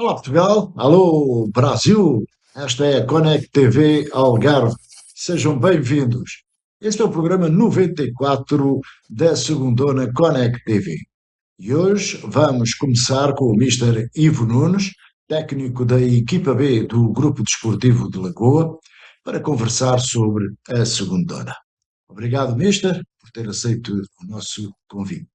Olá Portugal, alô Brasil, esta é a Conect TV Algarve. Sejam bem-vindos. Este é o programa 94 da Segundona Conect TV. E hoje vamos começar com o Mister Ivo Nunes, técnico da equipa B do Grupo Desportivo de Lagoa, para conversar sobre a Segundona. Obrigado, Mister, por ter aceito o nosso convite.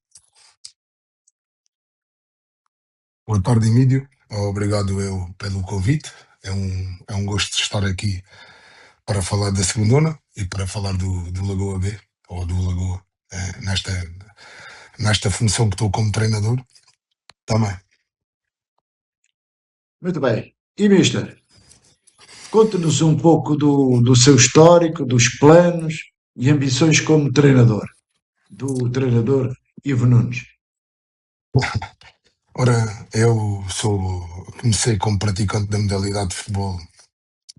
Boa tarde, Emílio. Obrigado eu pelo convite. É um gosto de estar aqui para falar da Segundona e para falar do Lagoa B, ou do Lagoa, nesta função que estou como treinador também. Muito bem. E, Mister, conte-nos um pouco do seu histórico, dos planos e ambições como treinador, do treinador Ivo Nunes. Ora, comecei como praticante da modalidade de futebol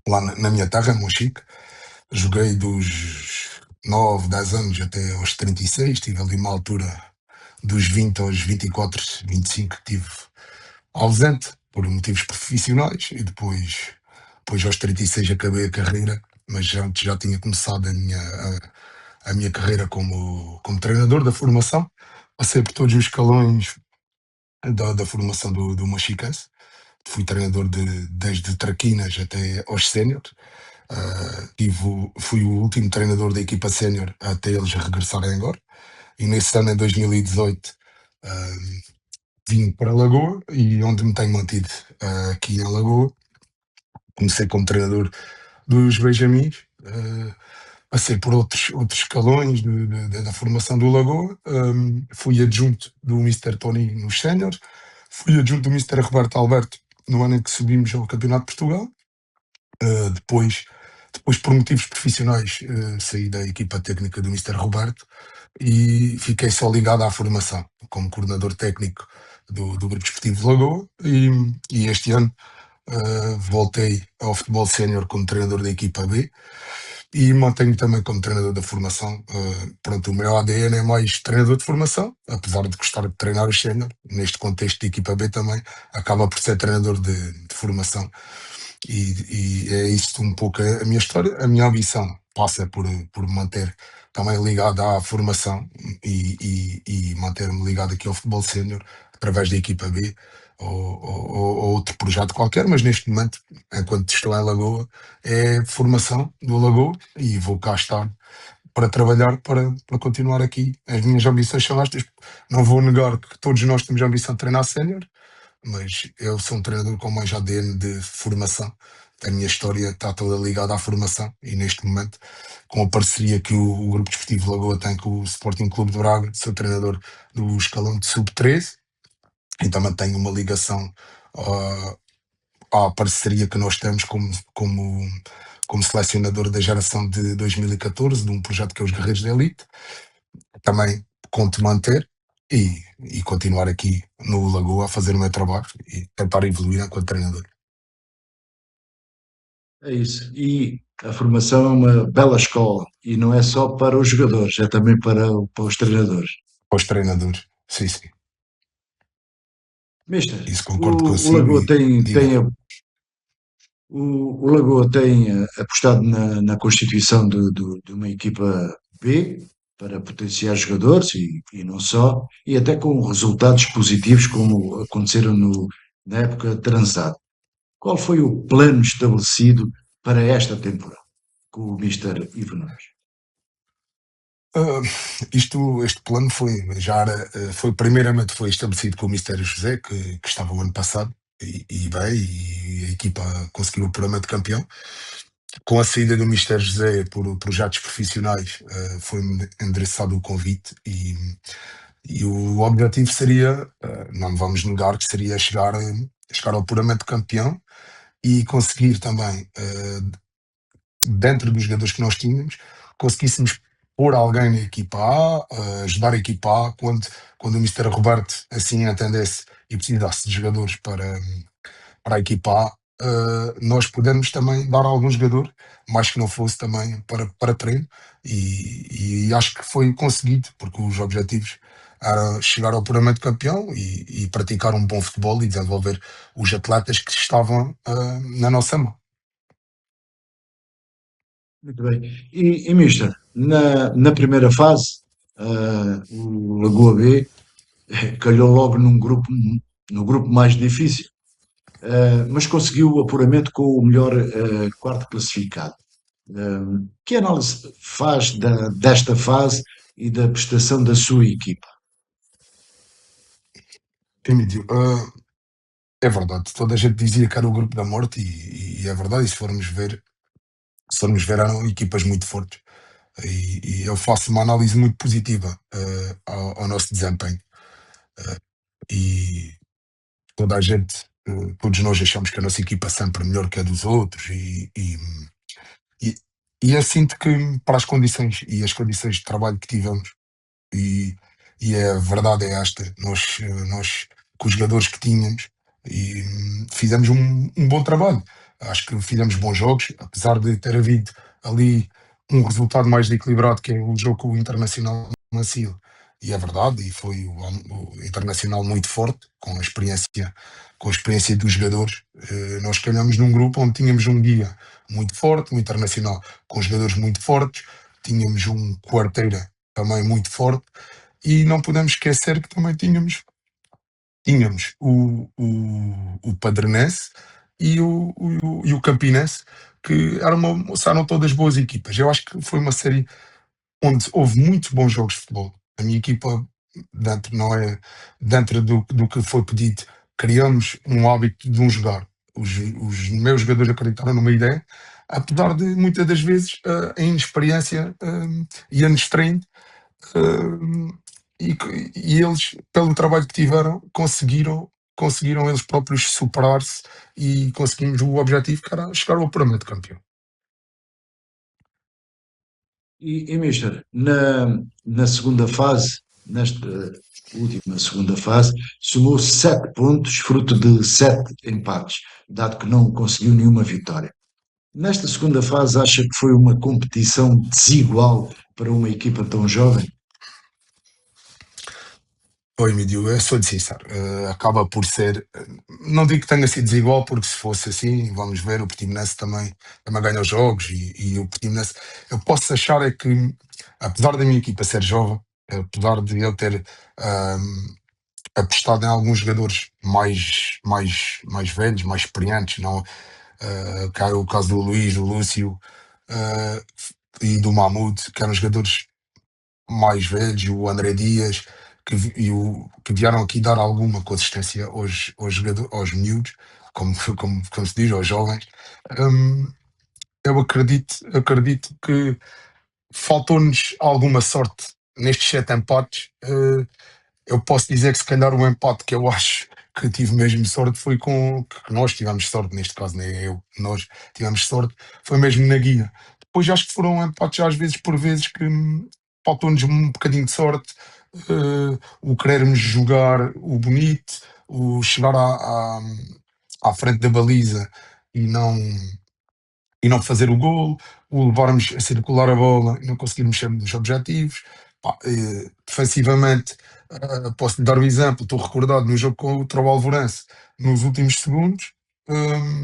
lá na minha terra, em Monchique. Joguei dos 9, 10 anos até aos 36. Tive ali uma altura dos 20 aos 24, 25 que tive ausente por motivos profissionais e depois aos 36 acabei a carreira, mas antes já tinha começado a minha carreira como treinador da formação. Passei por todos os escalões da formação do Mochicense. Fui treinador desde traquinas até aos séniores. Fui o último treinador da equipa sénior até eles regressarem agora. E nesse ano, em 2018, vim para Lagoa e onde me tenho mantido aqui em Lagoa. Comecei como treinador dos Benjamins, passei por outros escalões da formação do Lagoa, fui adjunto do Mister Tony nos séniores, fui adjunto do Mister Roberto Alberto no ano em que subimos ao Campeonato de Portugal. Depois, por motivos profissionais, saí da equipa técnica do Mister Roberto e fiquei só ligado à formação, como coordenador técnico do Grupo Desportivo de Lagoa. E este ano voltei ao futebol sénior como treinador da equipa B e mantenho também como treinador da formação. Pronto, o meu ADN é mais treinador de formação, apesar de gostar de treinar os sénior. Neste contexto de equipa B também acaba por ser treinador de formação. E é isto um pouco a minha história. A minha ambição passa por manter também ligado à formação e manter-me ligado aqui ao futebol sénior através da equipa B ou outro projeto qualquer, mas neste momento, enquanto estou em Lagoa, é formação do Lagoa e vou cá estar para trabalhar para continuar aqui. As minhas ambições são estas. Não vou negar que todos nós temos a ambição de treinar sénior, mas eu sou um treinador com mais ADN de formação. A minha história está toda ligada à formação e neste momento, com a parceria que o Grupo Desportivo Lagoa tem com o Sporting Clube de Braga, sou treinador do escalão de sub-13 e também tenho uma ligação à parceria que nós temos como selecionador da geração de 2014, de um projeto que é os Guerreiros da Elite. Também conto manter e continuar aqui no Lagoa a fazer o meu trabalho e tentar evoluir enquanto treinador. É isso. E a formação é uma bela escola e não é só para os jogadores, é também para os treinadores. Aos treinadores, sim, sim, Mister, isso o, concordo o consigo Lagoa e diga. o Lagoa tem apostado na constituição de uma equipa B para potenciar jogadores e não só, e até com resultados positivos como aconteceram na época transada. Qual foi o plano estabelecido para esta temporada com o Mister Ivo Nunes? Ah, este plano foi primeiramente foi estabelecido com o Mistério José, que estava o ano passado, e bem, e a equipa conseguiu o puramente campeão. Com a saída do Mistério José por projetos profissionais, foi-me endereçado o convite e o objetivo seria, não vamos negar que seria chegar ao puramente campeão e conseguir também, dentro dos jogadores que nós tínhamos, conseguíssemos pôr alguém na equipa A, ajudar a equipa A, quando o Mister Roberto assim entendesse e precisasse de jogadores para a equipa A, nós podemos também dar a algum jogador, mais que não fosse também para treino, e acho que foi conseguido, porque os objetivos era chegar ao apuramento de campeão e praticar um bom futebol e desenvolver os atletas que estavam na nossa mão. Muito bem. Mister, na primeira fase, o Lagoa B calhou logo no grupo mais difícil, mas conseguiu o apuramento com o melhor quarto classificado. Que análise faz desta fase e da prestação da sua equipa? Emílio, é verdade, toda a gente dizia que era o grupo da morte e é verdade, e se formos ver eram equipas muito fortes e eu faço uma análise muito positiva ao nosso desempenho e toda a gente, todos nós achamos que a nossa equipa é sempre melhor que a dos outros e, e eu sinto que para as condições e as condições de trabalho que tivemos e, e a verdade é esta, nós com os jogadores que tínhamos fizemos um bom trabalho. Acho que fizemos bons jogos, apesar de ter havido ali um resultado mais equilibrado que é o jogo com o Internacional Macio. E é verdade, e foi o Internacional muito forte, com a experiência dos jogadores. Nós calhamos num grupo onde tínhamos um guia muito forte, um Internacional com jogadores muito fortes, tínhamos um quarteira também muito forte, e não podemos esquecer que também tínhamos o Padrenense e o Campinense, que eram todas boas equipas. Eu acho que foi uma série onde houve muitos bons jogos de futebol. A minha equipa, não é, dentro do que foi pedido, criamos um hábito de um jogar. Os meus jogadores acreditaram numa ideia, apesar de muitas das vezes a inexperiência e a treino e eles, pelo trabalho que tiveram, conseguiram eles próprios superar-se e conseguimos o objetivo que era chegar ao apuramento de campeão. Mister, na segunda fase, nesta última segunda fase, somou 7 pontos, fruto de 7 empates, dado que não conseguiu nenhuma vitória. Nesta segunda fase, acha que foi uma competição desigual para uma equipa tão jovem? Oi, Mídio, eu sou-lhe sincero, acaba por ser, não digo que tenha sido desigual, porque se fosse assim, vamos ver, o Portimonense também ganha os jogos e o Portimonense, eu posso achar é que, apesar da minha equipa ser jovem, apesar de eu ter apostado em alguns jogadores mais velhos, mais experientes, não, cá é o caso do Luís, do Lúcio, uh, e do Mahmoud, que eram jogadores mais velhos, o André Dias, que vieram aqui dar alguma consistência aos miúdos, como se diz, aos jovens. Hum, eu acredito que faltou-nos alguma sorte nestes 7 empates. Eu posso dizer que se calhar o empate que eu acho que tive mesmo sorte foi com que nós tivemos sorte, neste caso, nem eu, nós tivemos sorte, foi mesmo na guia. Depois acho que foram empates às vezes por vezes que faltou-nos um bocadinho de sorte, o querermos jogar o bonito, o chegar à frente da baliza e não fazer o gol, o levarmos a circular a bola e não conseguirmos ser dos objetivos. Pá, defensivamente, posso-lhe dar o exemplo, estou recordado no jogo contra o Alvorense, nos últimos segundos,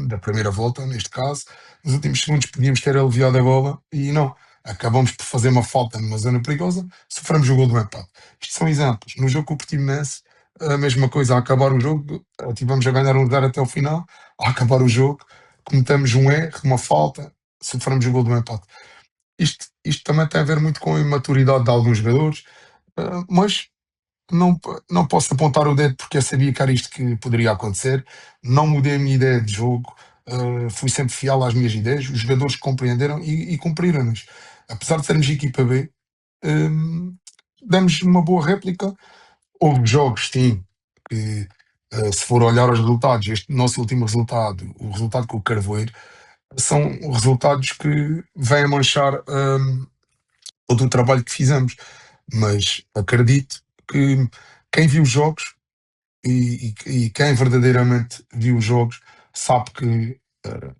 da primeira volta, neste caso, nos últimos segundos podíamos ter aliviado a bola e não. Acabamos por fazer uma falta numa zona perigosa, sofremos o gol do empate. Isto são exemplos. No jogo com o Portimonense, a mesma coisa, a acabar o jogo, tivemos a ganhar 1-0 até o final, a acabar o jogo, cometemos um erro, uma falta, sofremos o gol do empate. Isto também tem a ver muito com a imaturidade de alguns jogadores, mas não posso apontar o dedo porque eu sabia que era isto que poderia acontecer. Não mudei a minha ideia de jogo, fui sempre fiel às minhas ideias. Os jogadores compreenderam e cumpriram-nas. Apesar de sermos equipa B, hum, demos uma boa réplica. Houve jogos, sim, que se for olhar os resultados, este nosso último resultado, o resultado com o Carvoeiro, são resultados que vêm manchar todo o trabalho que fizemos. Mas acredito que quem viu os jogos e quem verdadeiramente viu os jogos sabe que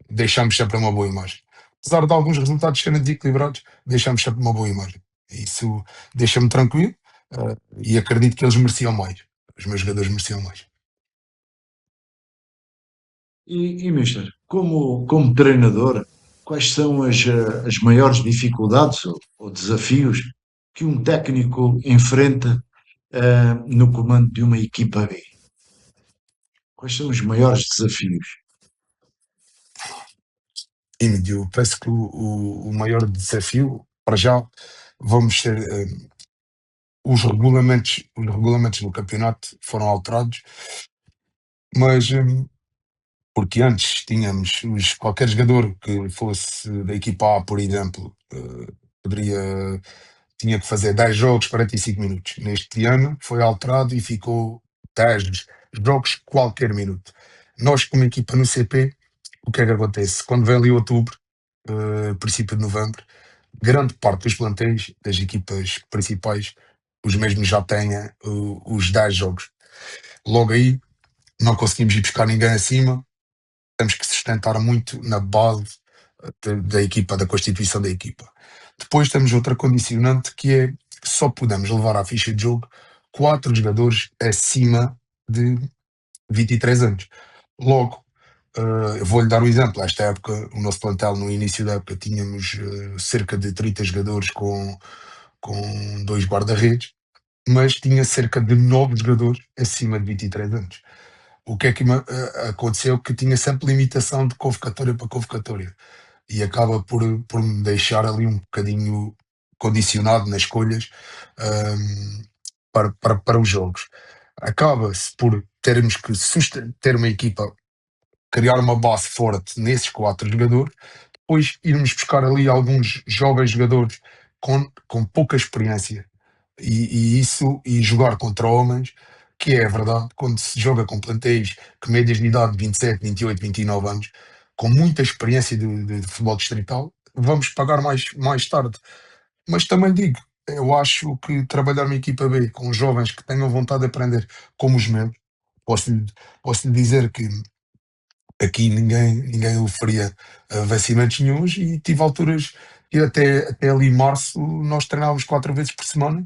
deixamos sempre uma boa imagem. Apesar de alguns resultados serem desequilibrados, deixamos sempre uma boa imagem. Isso deixa-me tranquilo. e acredito que eles mereciam mais. Os meus jogadores mereciam mais. Mister, como treinador, quais são as maiores dificuldades ou desafios que um técnico enfrenta no comando de uma equipa B? Quais são os maiores desafios? E eu penso que o maior desafio, para já, vamos ser. Os regulamentos do campeonato foram alterados, mas porque antes tínhamos qualquer jogador que fosse da equipa A, por exemplo, poderia, tinha que fazer 10 jogos, 45 minutos. Neste ano foi alterado e ficou 10 jogos, qualquer minuto. Nós, como equipa no CP, o que é que acontece? Quando vem ali outubro, princípio de novembro, grande parte dos plantéis das equipas principais, os mesmos já têm os 10 jogos. Logo aí, não conseguimos ir buscar ninguém acima, temos que sustentar muito na base da equipa, da constituição da equipa. Depois temos outra condicionante que é só podemos levar à ficha de jogo 4 jogadores acima de 23 anos. Logo, eu vou-lhe dar um exemplo. Esta época, o nosso plantel, no início da época, tínhamos cerca de 30 jogadores com 2 guarda-redes, mas tinha cerca de 9 jogadores acima de 23 anos. O que é que aconteceu? Que tinha sempre limitação de convocatória para convocatória e acaba por me deixar ali um bocadinho condicionado nas escolhas para os jogos. Acaba-se por termos que ter uma equipa, criar uma base forte nesses 4 jogadores, depois irmos buscar ali alguns jovens jogadores com pouca experiência e jogar contra homens, que é verdade, quando se joga com plantéis que médias de idade de 27, 28, 29 anos, com muita experiência de futebol distrital, vamos pagar mais tarde. Mas também digo, eu acho que trabalhar uma equipa B com jovens que tenham vontade de aprender, como os meus, posso-lhe posso dizer que aqui ninguém oferia vencimentos nenhuns e tive alturas que até ali março nós treinávamos 4 vezes por semana,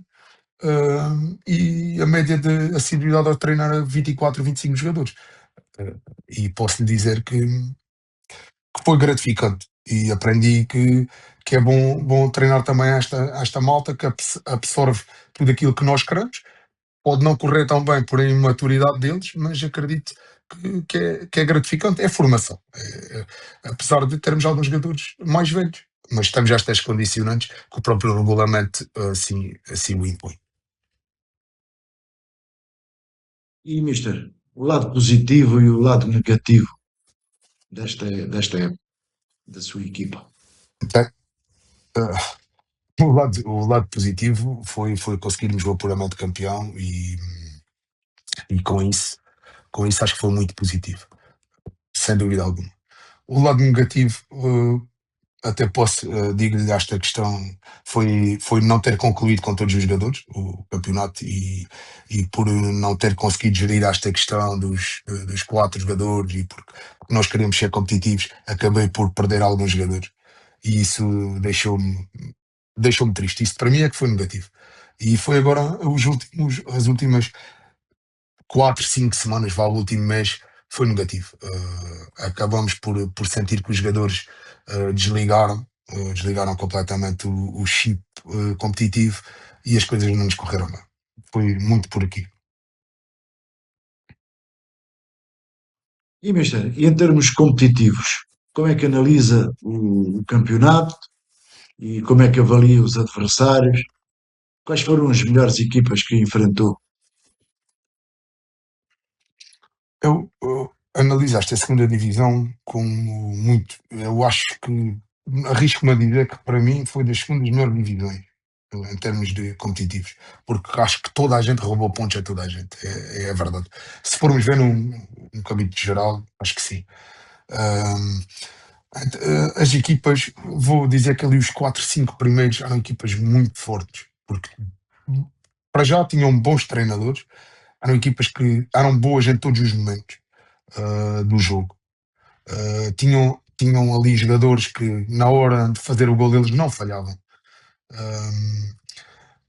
e a média de assiduidade ao treinar era 24, 25 jogadores. E posso lhe dizer que foi gratificante e aprendi que é bom treinar também esta malta que absorve tudo aquilo que nós queremos. Pode não correr tão bem por a imaturidade deles, mas acredito que é gratificante. É formação. Apesar de termos alguns jogadores mais velhos, mas temos estas condicionantes que o próprio regulamento assim o impõe. Mister, o lado positivo e o lado negativo desta época, da sua equipa. Então, o lado positivo foi conseguirmos o apuramento de campeão e com isso acho que foi muito positivo, sem dúvida alguma. O lado negativo, até posso, digo-lhe esta questão, foi não ter concluído com todos os jogadores o campeonato e por não ter conseguido gerir esta questão dos 4 jogadores e porque nós queremos ser competitivos, acabei por perder alguns jogadores e isso deixou-me triste. Isso para mim é que foi negativo. E foi agora as últimas 4, 5 semanas, vá, o último mês, foi negativo. Acabamos por sentir que os jogadores desligaram completamente o chip competitivo e as coisas não nos correram bem. Foi muito por aqui. Mister, e em termos competitivos, como é que analisa o campeonato e como é que avalia os adversários? Quais foram as melhores equipas que enfrentou? Eu analisaste a segunda divisão como muito. Eu acho que arrisco-me a dizer que para mim foi das segundas melhores divisões em termos de competitivos, porque acho que toda a gente roubou pontos a toda a gente. É a verdade. Se formos ver num caminho geral, acho que sim. Ahm, as equipas, vou dizer que ali os 4, 5 primeiros eram equipas muito fortes, porque para já tinham bons treinadores, eram equipas que eram boas em todos os momentos do jogo. Tinham ali jogadores que na hora de fazer o gol eles não falhavam.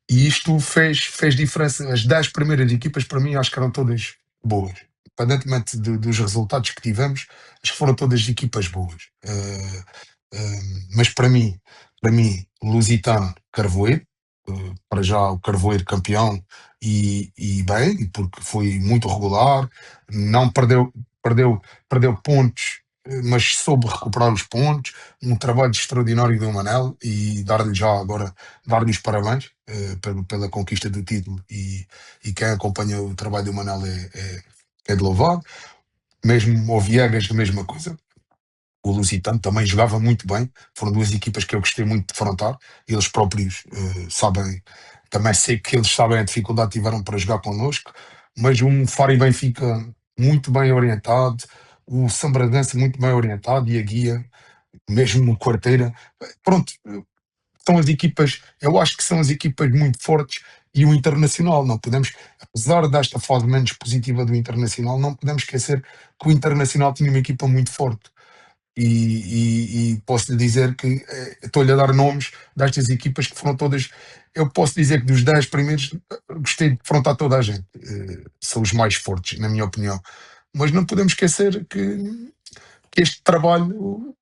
E isto fez diferença. As 10 primeiras equipas, para mim, acho que eram todas boas. Independentemente dos resultados que tivemos, acho que foram todas equipas boas. Mas para mim, Lusitano, Carvoeiro, para já o Carvoeiro campeão e bem, porque foi muito regular, não perdeu pontos, mas soube recuperar os pontos, um trabalho extraordinário do Manel e dar-lhe já agora, dar-lhe os parabéns pela conquista do título e quem acompanha o trabalho do Manel é de louvar. Mesmo o Viegas, a mesma coisa. O Lusitano também jogava muito bem. Foram duas equipas que eu gostei muito de defrontar. Eles próprios sabem, também sei que eles sabem a dificuldade que tiveram para jogar connosco, mas um Faro e Benfica muito bem orientado, o Sambradense muito bem orientado e a Guia, mesmo o Quarteira. Pronto, são as equipas, eu acho que são as equipas muito fortes e o Internacional, não podemos, apesar desta fase menos positiva do Internacional, não podemos esquecer que o Internacional tinha uma equipa muito forte e posso lhe dizer que estou-lhe a dar nomes destas equipas que foram todas. Eu posso dizer que dos 10 primeiros gostei de defrontar toda a gente. São os mais fortes, na minha opinião. Mas não podemos esquecer que este trabalho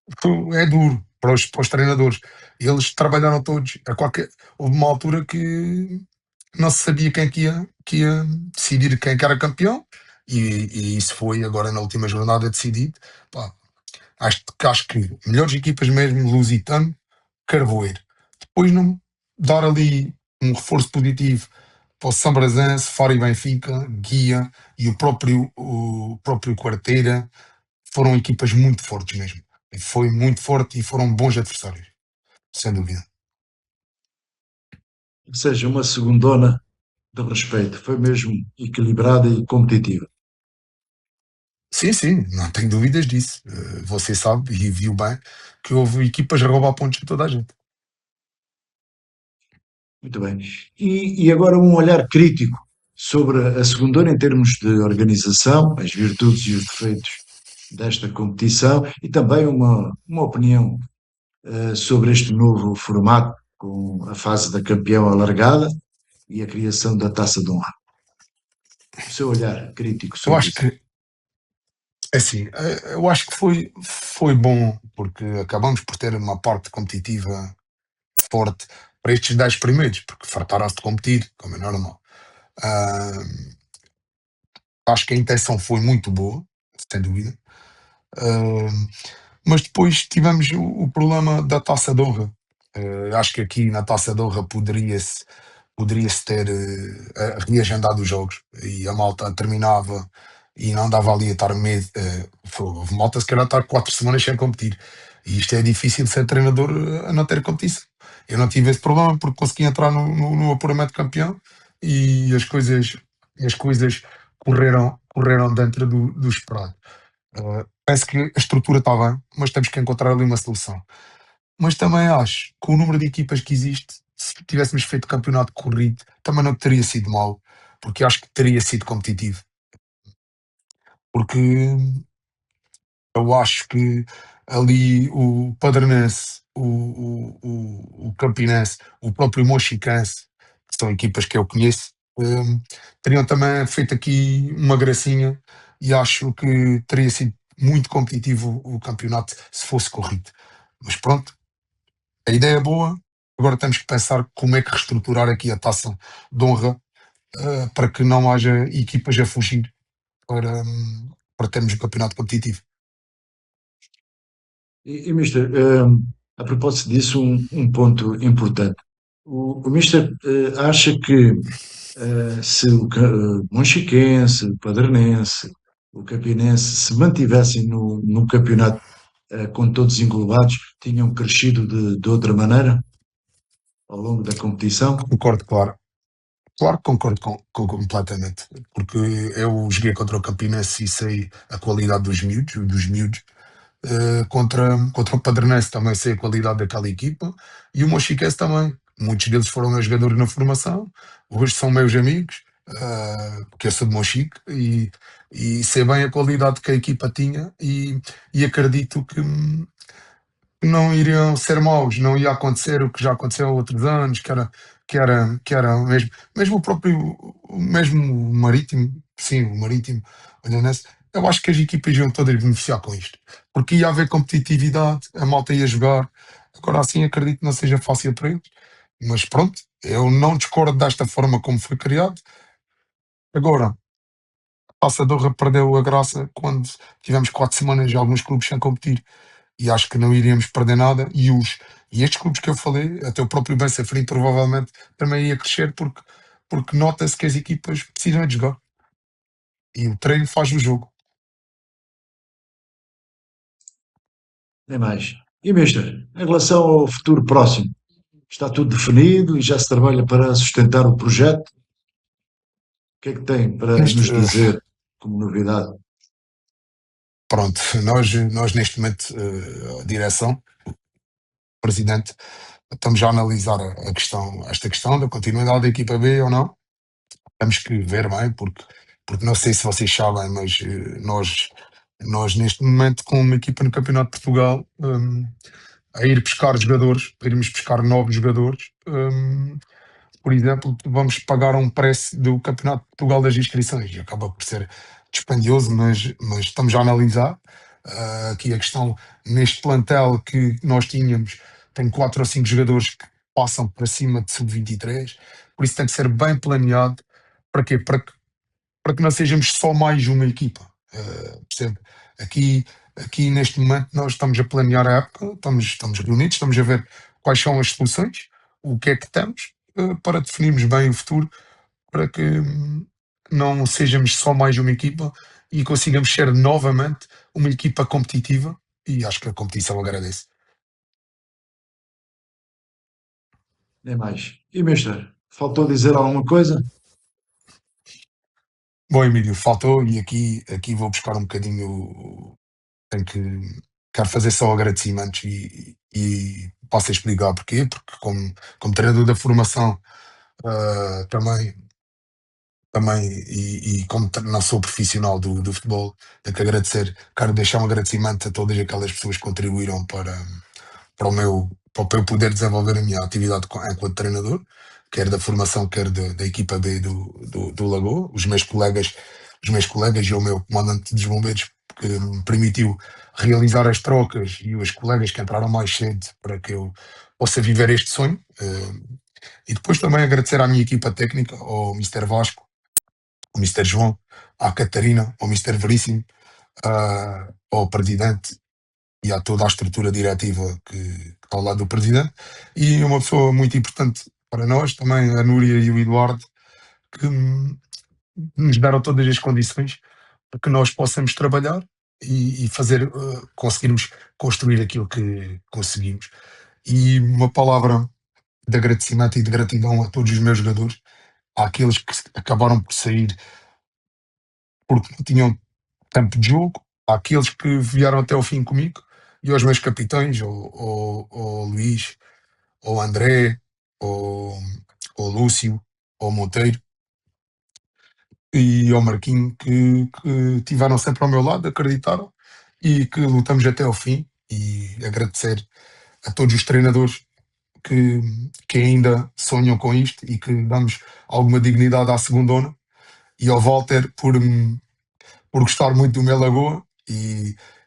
é duro para os treinadores. Eles trabalharam todos. Houve uma altura que não se sabia quem que ia decidir quem que era campeão. E isso foi agora na última jornada decidido. Pá, acho que melhores equipas mesmo, Lusitano, Carvoeiro. Depois não dar ali um reforço positivo para o Sambrazense, Faro e Benfica, Guia e o próprio Quarteira. Foram equipas muito fortes mesmo. Foi muito forte e foram bons adversários, sem dúvida. Ou seja, uma segundona de respeito. Foi mesmo equilibrada e competitiva. Sim, sim, não tenho dúvidas disso. Você sabe e viu bem que houve equipas a roubar pontos de toda a gente. Muito bem. E agora um olhar crítico sobre a segundona em termos de organização, as virtudes e os defeitos desta competição e também uma opinião sobre este novo formato com a fase da campeão alargada e a criação da Taça de Honra. O seu olhar crítico Eu sobre acho isso. que, assim, eu acho que foi bom, porque acabamos por ter uma parte competitiva forte para estes 10 primeiros, porque fartaram-se de competir, como é normal. Ah, acho que a intenção foi muito boa, sem dúvida. Ah, mas depois tivemos o problema da Taça de Honra. Acho que aqui na Taça de Honra poderia-se ter reagendado os jogos e a malta terminava e não dava ali a estar medo. Houve malta se calhar estar 4 semanas sem competir. E isto é difícil ser treinador a não ter competição. Eu não tive esse problema porque consegui entrar no apuramento de campeão e as coisas correram dentro do esperado. Penso que a estrutura está bem, mas temos que encontrar ali uma solução. Mas também acho que o número de equipas que existe, se tivéssemos feito campeonato corrido, também não teria sido mau, porque acho que teria sido competitivo. Porque eu acho que ali o Padronense, o Campinense, o próprio Mochicense, que são equipas que eu conheço, teriam também feito aqui uma gracinha e acho que teria sido muito competitivo o campeonato se fosse corrido. Mas pronto, a ideia é boa, agora temos que pensar como é que reestruturar aqui a taça de honra para que não haja equipas a fugir para termos um campeonato competitivo. Mister, a propósito disso, um ponto importante. O Mister acha que se o Monchiquense, o Padronense, o Campinense se mantivessem no campeonato com todos englobados, tinham crescido de outra maneira ao longo da competição? Concordo, claro. Claro que concordo completamente, porque eu joguei contra o Campinense e sei a qualidade dos miúdos. Contra o Padronense também sei a qualidade daquela equipa e o Mochiquense também. Muitos deles foram meus jogadores na formação, hoje são meus amigos, porque eu sou de Mochique e sei bem a qualidade que a equipa tinha e acredito não iriam ser maus, não ia acontecer o que já aconteceu há outros anos, que era mesmo o próprio, mesmo o Marítimo, sim, o Marítimo, olha nessa, eu acho que as equipas iam todas beneficiar com isto, porque ia haver competitividade, a malta ia jogar, agora assim acredito que não seja fácil para eles, mas pronto, eu não discordo desta forma como foi criado. Agora, a Taça de Honra perdeu a graça quando tivemos 4 semanas de alguns clubes sem competir e acho que não iríamos perder nada. E estes clubes que eu falei, até o próprio Ben Seferin provavelmente também ia crescer porque nota-se que as equipas precisam de jogar e o treino faz o jogo. Nem mais. E, mister, em relação ao futuro próximo, está tudo definido e já se trabalha para sustentar o projeto? O que é que tem para Neste, nos dizer como novidade? pronto, nós neste momento, a direção, o presidente, estamos a analisar esta questão da continuidade da equipa B ou não. Temos que ver bem, porque não sei se vocês sabem, mas nós neste momento, com uma equipa no Campeonato de Portugal, a ir buscar jogadores, a irmos buscar novos jogadores, por exemplo, vamos pagar um preço do Campeonato de Portugal das inscrições. E acaba por ser dispendioso, mas estamos a analisar. Aqui a questão, neste plantel que nós tínhamos, tem 4 ou 5 jogadores que passam para cima de sub-23, por isso tem que ser bem planeado. Para quê? Para que não sejamos só mais uma equipa. Percebe? Aqui, aqui neste momento nós estamos a planear a época, estamos reunidos, estamos a ver quais são as soluções, o que é que temos, para definirmos bem o futuro, para que não sejamos só mais uma equipa e consigamos ser novamente uma equipa competitiva, e acho que a competição agradece. Nem mais. E, mister, faltou dizer alguma coisa? Bom, Emílio, faltou, e aqui vou buscar um bocadinho. Tenho que Quero fazer só agradecimentos e passo a explicar porquê, porque como treinador da formação, também e como não sou profissional do futebol, tenho que agradecer, quero deixar um agradecimento a todas aquelas pessoas que contribuíram para eu poder desenvolver a minha atividade enquanto treinador, quer da formação, quer da equipa B do Lagoa, os meus colegas e o meu comandante dos bombeiros, que me permitiu realizar as trocas, e os colegas que entraram mais cedo para que eu possa viver este sonho. E depois também agradecer à minha equipa técnica, ao Mister Vasco, ao Mister João, à Catarina, ao Mister Veríssimo, ao Presidente e a toda a estrutura diretiva que está ao lado do presidente, e uma pessoa muito importante para nós, também a Núria e o Eduardo, que nos deram todas as condições para que nós possamos trabalhar e conseguirmos construir aquilo que conseguimos. E uma palavra de agradecimento e de gratidão a todos os meus jogadores, àqueles que acabaram por sair porque não tinham tempo de jogo, àqueles que vieram até ao fim comigo, e aos meus capitães, ao Luís, ao André, ao, ao Lúcio, ao Monteiro e ao Marquinho, que tiveram sempre ao meu lado, acreditaram e que lutamos até ao fim. E agradecer a todos os treinadores que, que ainda sonham com isto e que damos alguma dignidade à segundona, e ao Walter por gostar muito do meu Lagoa.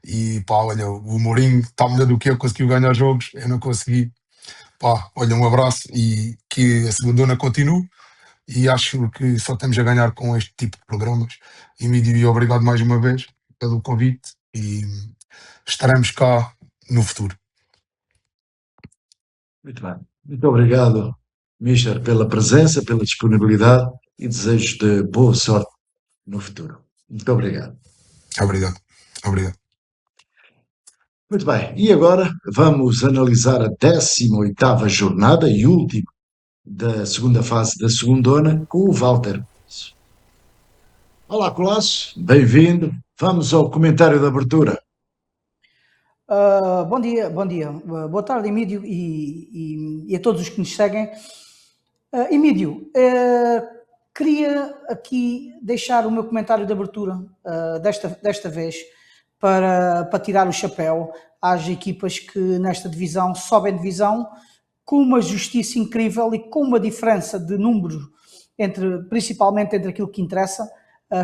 E pá, olha, o Mourinho está melhor do que eu, conseguiu ganhar jogos, eu não consegui. Pá, olha, um abraço e que a segundona continue. E acho que só temos a ganhar com este tipo de programas. E me obrigado mais uma vez pelo convite e estaremos cá no futuro. Muito bem. Muito obrigado, mister, pela presença, pela disponibilidade e desejo de boa sorte no futuro. Muito obrigado. Obrigado. Obrigado. Muito bem, e agora vamos analisar a 18ª jornada e última da segunda fase da segundona com o Walter. Olá, Colasso, bem-vindo. Vamos ao comentário de abertura. Bom dia, bom dia. Boa tarde, Emílio, e a todos os que nos seguem. Emílio, queria aqui deixar o meu comentário de abertura desta vez para tirar o chapéu às equipas que nesta divisão sobem divisão com uma justiça incrível e com uma diferença de números, principalmente entre aquilo que interessa,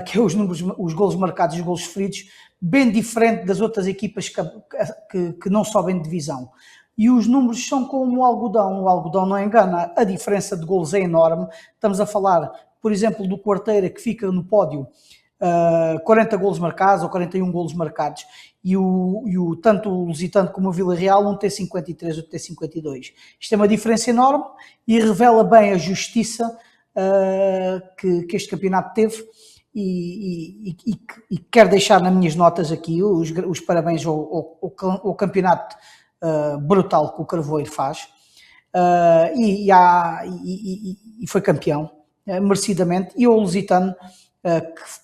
que é os números, os golos marcados e os golos sofridos, bem diferente das outras equipas que não sobem de divisão. E os números são como o algodão não engana, a diferença de golos é enorme. Estamos a falar, por exemplo, do Quarteira, que fica no pódio, 40 golos marcados ou 41 golos marcados, e tanto o Lusitano como o Vila Real, um tem 53, outro tem 52. Isto é uma diferença enorme e revela bem a justiça que este campeonato teve, e quero deixar nas minhas notas aqui os parabéns ao campeonato brutal que o Carvoeiro faz, e foi campeão, merecidamente, e o Lusitano,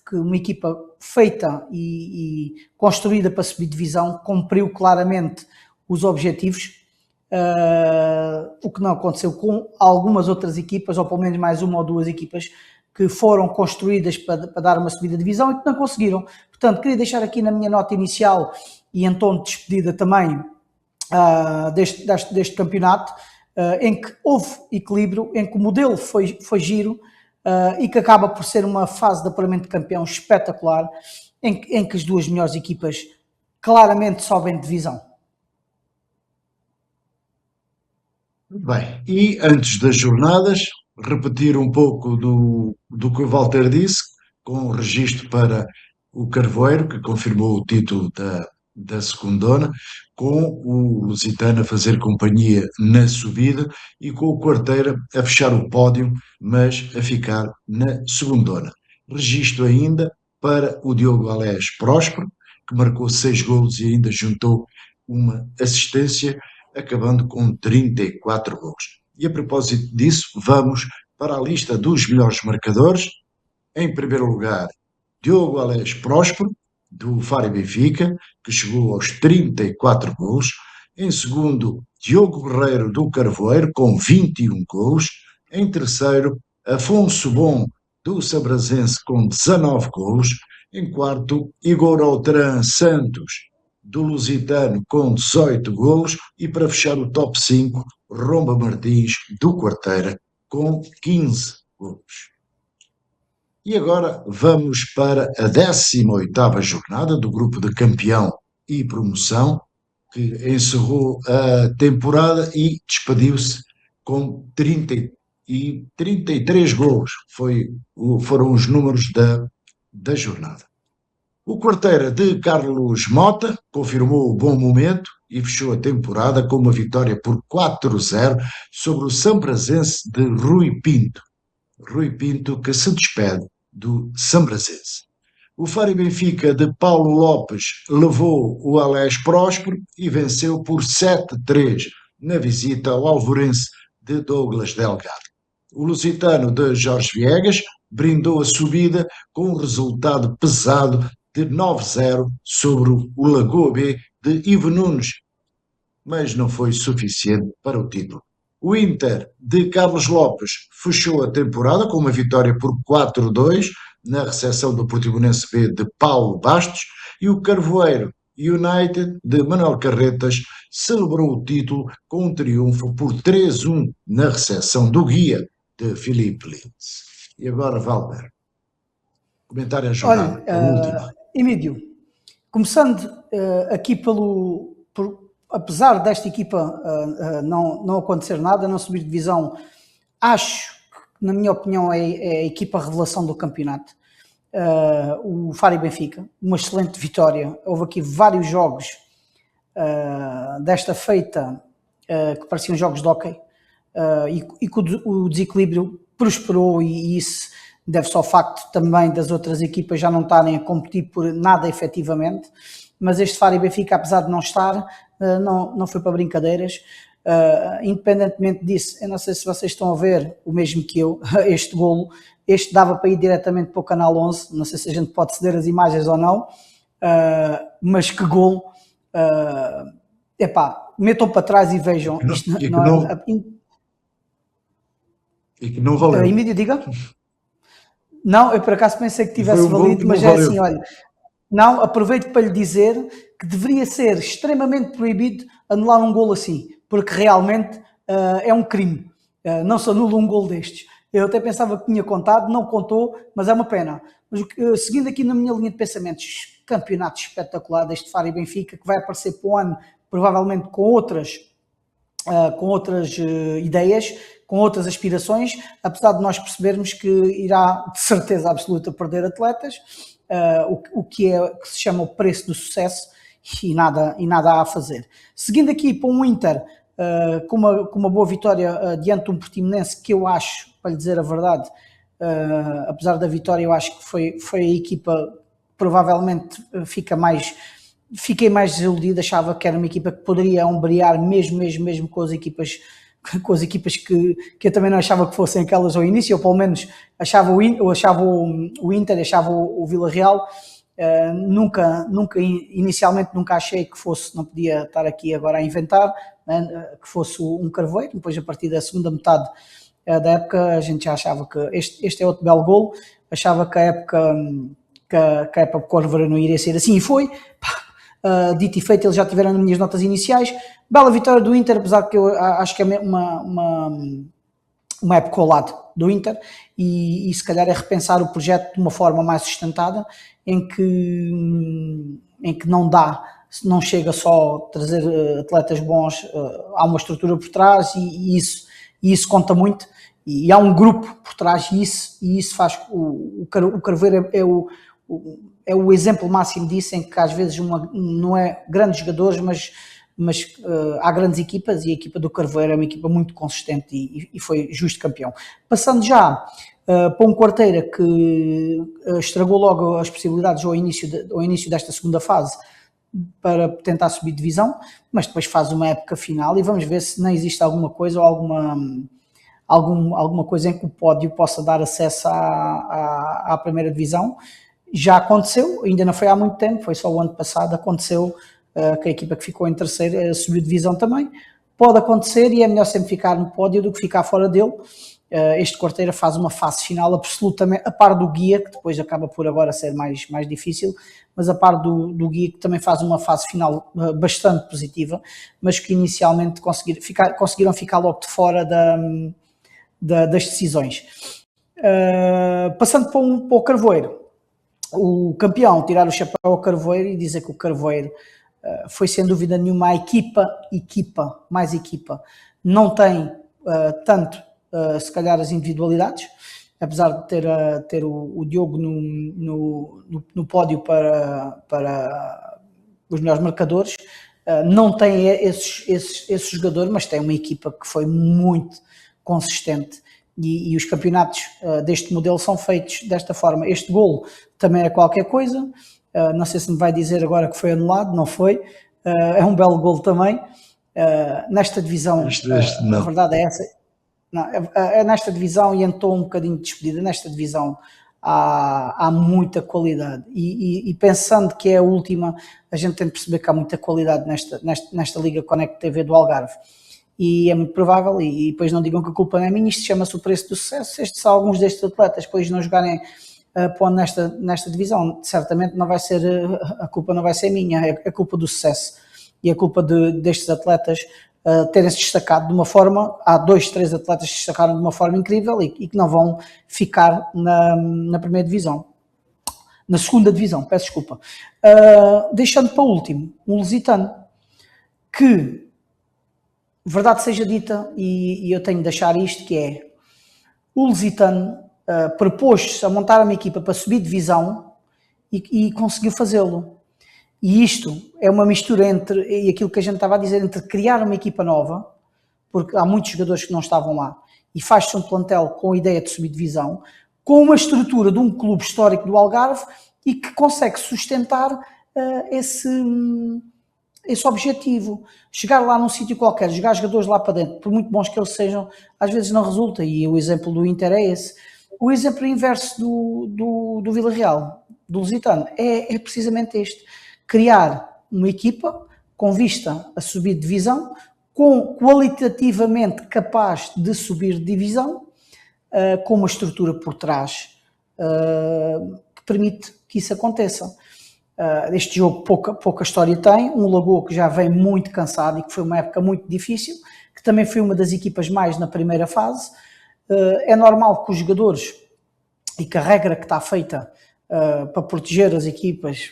que uma equipa feita e construída para subir divisão, cumpriu claramente os objetivos, o que não aconteceu com algumas outras equipas, ou pelo menos mais uma ou duas equipas que foram construídas para dar uma subida de divisão e que não conseguiram. Portanto, queria deixar aqui na minha nota inicial e em tom de despedida também deste campeonato, em que houve equilíbrio, em que o modelo foi giro, e que acaba por ser uma fase de apuramento de campeão espetacular, em que as duas melhores equipas claramente sobem de divisão. Bem, e antes das jornadas, repetir um pouco do que o Walter disse, com o registro para o Carvoeiro, que confirmou o título da segundona, com o Lusitano a fazer companhia na subida e com o Quarteira a fechar o pódio, mas a ficar na segundona. Registro ainda para o Diogo Alés Próspero, que marcou 6 golos e ainda juntou uma assistência, acabando com 34 gols. E a propósito disso, vamos para a lista dos melhores marcadores. Em primeiro lugar, Diogo Alés Próspero, do Faro e Benfica, que chegou aos 34 gols. Em segundo, Diogo Guerreiro, do Carvoeiro, com 21 gols. Em terceiro, Afonso Bom, do Sabrazense, com 19 gols. Em quarto, Igor Outran Santos, do Lusitano, com 18 golos, e para fechar o top 5, Romba Martins, do Quarteira, com 15 golos. E agora vamos para a 18ª jornada do grupo de campeão e promoção, que encerrou a temporada e despediu-se com 33 golos. Foram os números da jornada. O Quarteira de Carlos Mota confirmou o bom momento e fechou a temporada com uma vitória por 4-0 sobre o Sambrazense de Rui Pinto. Rui Pinto, que se despede do Sambrazense. O Faro e Benfica de Paulo Lopes levou o Alés Próspero e venceu por 7-3 na visita ao Alvorense de Douglas Delgado. O Lusitano de Jorge Viegas brindou a subida com um resultado pesado de 9-0 sobre o Lagoa B de Ivo Nunes, mas não foi suficiente para o título. O Inter de Carlos Lopes fechou a temporada com uma vitória por 4-2 na recepção do Portimonense B de Paulo Bastos, e o Carvoeiro United de Manuel Carretas celebrou o título com um triunfo por 3-1 na recepção do Guia de Filipe Lins. E agora, Valber, comentário a jornada, a última. Emílio, começando aqui apesar desta equipa não acontecer nada, não subir de divisão, acho que, na minha opinião, é a equipa revelação do campeonato. O Faro e Benfica, uma excelente vitória. Houve aqui vários jogos desta feita que pareciam jogos de hóquei, e que o desequilíbrio prosperou, e isso deve-se ao facto também das outras equipas já não estarem a competir por nada efetivamente. Mas este Faro e Benfica, apesar de não estar, não foi para brincadeiras. Independentemente disso, eu não sei se vocês estão a ver o mesmo que eu, este golo, este dava para ir diretamente para o Canal 11, não sei se a gente pode ceder as imagens ou não, mas que golo, metam para trás e vejam. E que não valeu. Emílio, diga. Não, eu por acaso pensei que tivesse valido, mas é assim, olha, Não, aproveito para lhe dizer que deveria ser extremamente proibido anular um golo assim, porque realmente é um crime. Não se anula um golo destes. Eu até pensava que tinha contado, não contou, mas é uma pena. Mas seguindo aqui na minha linha de pensamentos, campeonato espetacular deste Faro e Benfica, que vai aparecer para o ano, provavelmente com outras ideias, com outras aspirações, apesar de nós percebermos que irá de certeza absoluta perder atletas, o que se chama o preço do sucesso, e nada há a fazer. Seguindo aqui para um Inter com uma boa vitória diante de um Portimonense, que eu acho, para lhe dizer a verdade, apesar da vitória, eu acho que foi a equipa, provavelmente fiquei mais desiludido, achava que era uma equipa que poderia ombrear mesmo com as equipas que eu também não achava que fossem aquelas ao início. Eu pelo menos achava o Inter, achava o Vila Real, inicialmente nunca achei que fosse, não podia estar aqui agora a inventar, né, que fosse um Carvoeiro. Depois, a partir da segunda metade da época, a gente já achava que este é outro belo golo, achava que a época com o Carvoeiro não iria ser assim, e foi. Dito e feito, eles já tiveram nas minhas notas iniciais. Bela vitória do Inter, apesar que eu acho que é uma época ao lado do Inter, e se calhar é repensar o projeto de uma forma mais sustentada, em que não chega só a trazer atletas bons, há uma estrutura por trás, e isso conta muito, e há um grupo por trás, e isso faz. O Carvoeiro é o exemplo máximo disso, em que às vezes não é grandes jogadores, mas há grandes equipas, e a equipa do Carvoeiro é uma equipa muito consistente e foi justo campeão. Passando já para um Quarteira que estragou logo as possibilidades ao início desta segunda fase para tentar subir divisão, mas depois faz uma época final, e vamos ver se não existe alguma coisa ou alguma coisa em que o pódio possa dar acesso à primeira divisão. Já aconteceu, ainda não foi há muito tempo, foi só o ano passado, aconteceu que a equipa que ficou em terceiro subiu divisão também. Pode acontecer, e é melhor sempre ficar no pódio do que ficar fora dele. Este Quarteira faz uma fase final absolutamente, a par do Guia, que depois acaba por agora ser mais difícil, mas a par do Guia, que também faz uma fase final bastante positiva, mas que inicialmente conseguiram ficar logo de fora das decisões. Passando para o Carvoeiro, o campeão, tirar o chapéu ao Carvoeiro e dizer que o Carvoeiro foi sem dúvida nenhuma a equipa, não tem tanto se calhar as individualidades, apesar de ter o Diogo no pódio para os melhores marcadores, não tem esses jogadores, mas tem uma equipa que foi muito consistente. E os campeonatos deste modelo são feitos desta forma. Este golo também é qualquer coisa, não sei se me vai dizer agora que foi anulado, não foi, é um belo golo também. Nesta divisão, a verdade é essa, não, é nesta divisão, e estou um bocadinho despedida, nesta divisão há muita qualidade, e pensando que é a última, a gente tem de perceber que há muita qualidade nesta Liga Connect TV do Algarve. E é muito provável, e depois não digam que a culpa não é minha, isto chama-se o preço do sucesso. Se alguns destes atletas depois não jogarem nesta divisão, certamente não vai ser, a culpa não vai ser minha, é a culpa do sucesso, e a culpa destes atletas terem se destacado de uma forma. Há 2-3 atletas que se destacaram de uma forma incrível e que não vão ficar na primeira divisão, na segunda divisão, peço desculpa. Deixando para o último, um lusitano, que, verdade seja dita, e eu tenho de deixar isto, que é, o Lusitano propôs-se a montar uma equipa para subir divisão e conseguiu fazê-lo. E isto é uma mistura e aquilo que a gente estava a dizer, entre criar uma equipa nova, porque há muitos jogadores que não estavam lá, e faz-se um plantel com a ideia de subir divisão, com uma estrutura de um clube histórico do Algarve, e que consegue sustentar esse objetivo. Chegar lá num sítio qualquer, jogar jogadores lá para dentro, por muito bons que eles sejam, às vezes não resulta, e o exemplo do Inter é esse. O exemplo inverso do Vila Real, do Lusitano, é precisamente este: criar uma equipa com vista a subir de divisão, qualitativamente capaz de subir de divisão, com uma estrutura por trás que permite que isso aconteça. Este jogo pouca história tem, um Lagoa que já vem muito cansado e que foi uma época muito difícil, que também foi uma das equipas mais na primeira fase. É normal que os jogadores, e que a regra que está feita para proteger as equipas,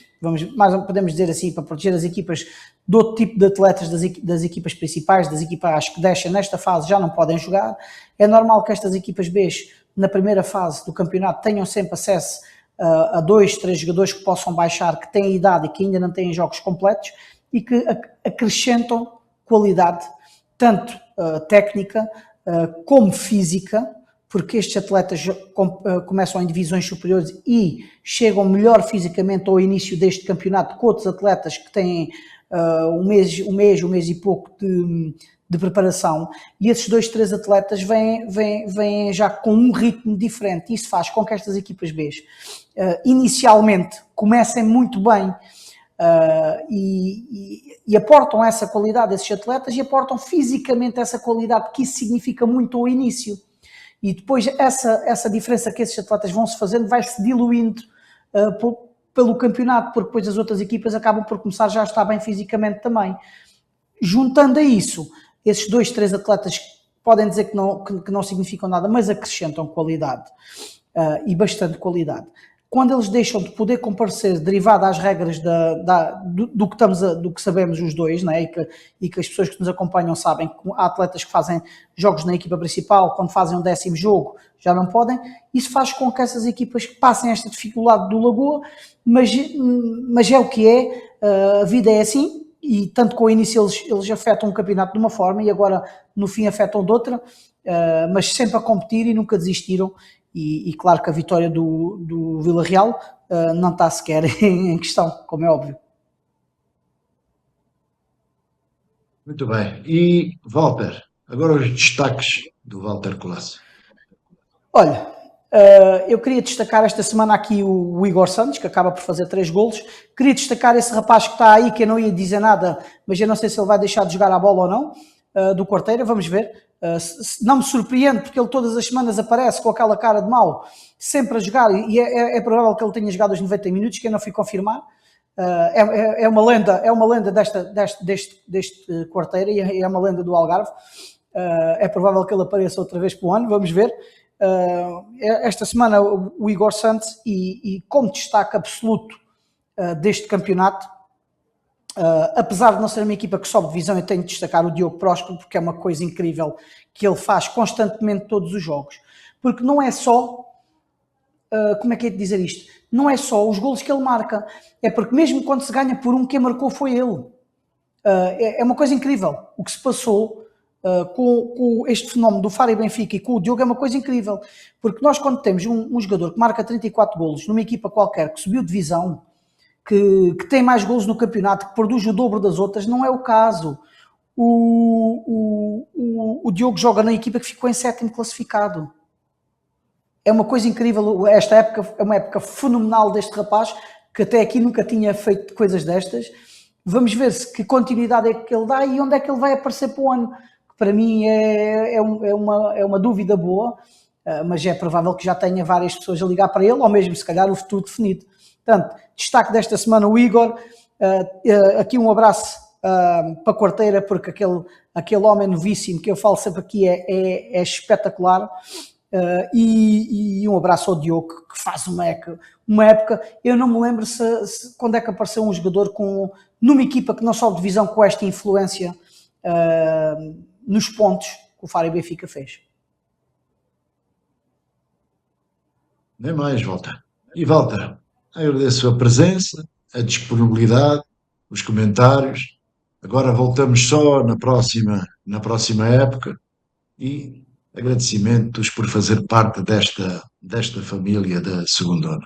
podemos dizer assim, para proteger as equipas do outro tipo de atletas das equipas principais, das equipas que deixam nesta fase, já não podem jogar. É normal que estas equipas B, na primeira fase do campeonato, tenham sempre acesso a 2, 3 jogadores que possam baixar, que têm idade e que ainda não têm jogos completos e que acrescentam qualidade, tanto técnica como física, porque estes atletas começam em divisões superiores e chegam melhor fisicamente ao início deste campeonato que outros atletas que têm um mês e pouco de preparação, e esses 2, 3 atletas vêm já com um ritmo diferente. Isso faz com que estas equipas B inicialmente comecem muito bem e aportam essa qualidade a esses atletas e aportam fisicamente essa qualidade, que isso significa muito ao início. E depois essa diferença que esses atletas vão se fazendo vai-se diluindo pelo campeonato, porque depois as outras equipas acabam por começar já a estar bem fisicamente também. Juntando a isso, esses 2, 3 atletas podem dizer que não significam nada, mas acrescentam qualidade e bastante qualidade. Quando eles deixam de poder comparecer derivado às regras do que sabemos os dois, né? e que as pessoas que nos acompanham sabem que há atletas que fazem jogos na equipa principal, quando fazem um 10º jogo já não podem, isso faz com que essas equipas passem esta dificuldade do Lagoa, mas é o que é, a vida é assim, e tanto que ao início eles afetam o campeonato de uma forma e agora no fim afetam de outra, mas sempre a competir e nunca desistiram. E claro que a vitória do Vila Real não está sequer em questão, como é óbvio. Muito bem. E Walter, agora os destaques do Walter Colasso. Olha, eu queria destacar esta semana aqui o Igor Santos, que acaba por fazer 3 golos. Queria destacar esse rapaz que está aí, que eu não ia dizer nada, mas eu não sei se ele vai deixar de jogar a bola ou não, do Quarteira, vamos ver. Não me surpreende, porque ele todas as semanas aparece com aquela cara de mau, sempre a jogar, e é provável que ele tenha jogado os 90 minutos, que eu não fui confirmar. É uma lenda deste Quarteira, e é uma lenda do Algarve. É provável que ele apareça outra vez pelo ano, vamos ver. Esta semana o Igor Santos, e como destaque absoluto deste campeonato, apesar de não ser uma equipa que sobe divisão, eu tenho de destacar o Diogo Próspero, porque é uma coisa incrível que ele faz constantemente todos os jogos, porque não é só como é que é de dizer isto, não é só os golos que ele marca, é porque mesmo quando se ganha por quem marcou foi ele. É uma coisa incrível o que se passou com este fenómeno do Faro e Benfica e com o Diogo. É uma coisa incrível, porque nós, quando temos um jogador que marca 34 golos numa equipa qualquer que subiu divisão, que tem mais golos no campeonato, que produz o dobro das outras, não é o caso. O Diogo joga na equipa que ficou em 7º classificado. É uma coisa incrível. Esta época é uma época fenomenal deste rapaz, que até aqui nunca tinha feito coisas destas. Vamos ver que continuidade é que ele dá e onde é que ele vai aparecer para o ano. Que para mim é uma dúvida boa, mas é provável que já tenha várias pessoas a ligar para ele, ou mesmo se calhar o futuro definido. Portanto, destaque desta semana o Igor, aqui um abraço para a Quarteira, porque aquele homem novíssimo que eu falo sempre aqui é espetacular, e um abraço ao Diogo, que faz uma época, eu não me lembro quando é que apareceu um jogador numa equipa que não sobe divisão com esta influência nos pontos que o Faro e Benfica fez. Nem mais, Walter. E Walter, agradeço a presença, a disponibilidade, os comentários. Agora voltamos só na próxima época, e agradecimentos por fazer parte desta família da Segundona.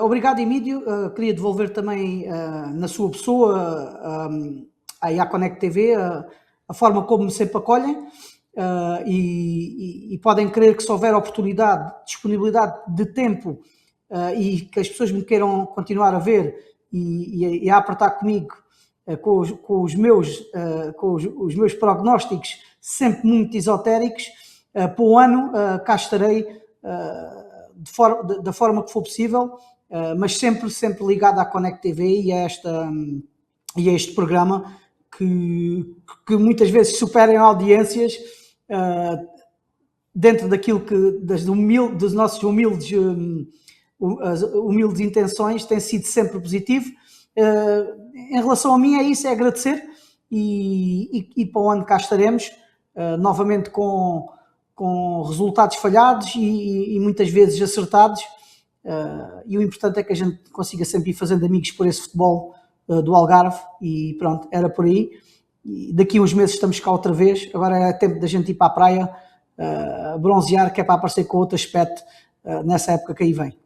Obrigado, Emílio. Queria devolver também na sua pessoa à Connect TV a forma como me sempre acolhem, e podem crer que, se houver oportunidade, disponibilidade de tempo, e que as pessoas me queiram continuar a ver e a apertar comigo com os meus prognósticos sempre muito esotéricos, para o ano cá estarei da forma que for possível, mas sempre ligado à Connect TV e a este programa que muitas vezes superem audiências dentro daquilo que dos nossos humildes intenções, tem sido sempre positivo. Em relação a mim é isso, é agradecer e para o ano cá estaremos novamente com resultados falhados e muitas vezes acertados, e o importante é que a gente consiga sempre ir fazendo amigos por esse futebol do Algarve, e pronto, era por aí. E daqui a uns meses estamos cá outra vez, agora é tempo da gente ir para a praia bronzear, que é para aparecer com outro aspecto nessa época que aí vem.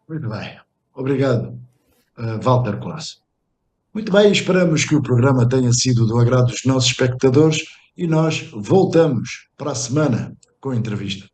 Muito bem. Obrigado, Walter Colasso. Muito bem, esperamos que o programa tenha sido do agrado dos nossos espectadores e nós voltamos para a semana com a entrevista.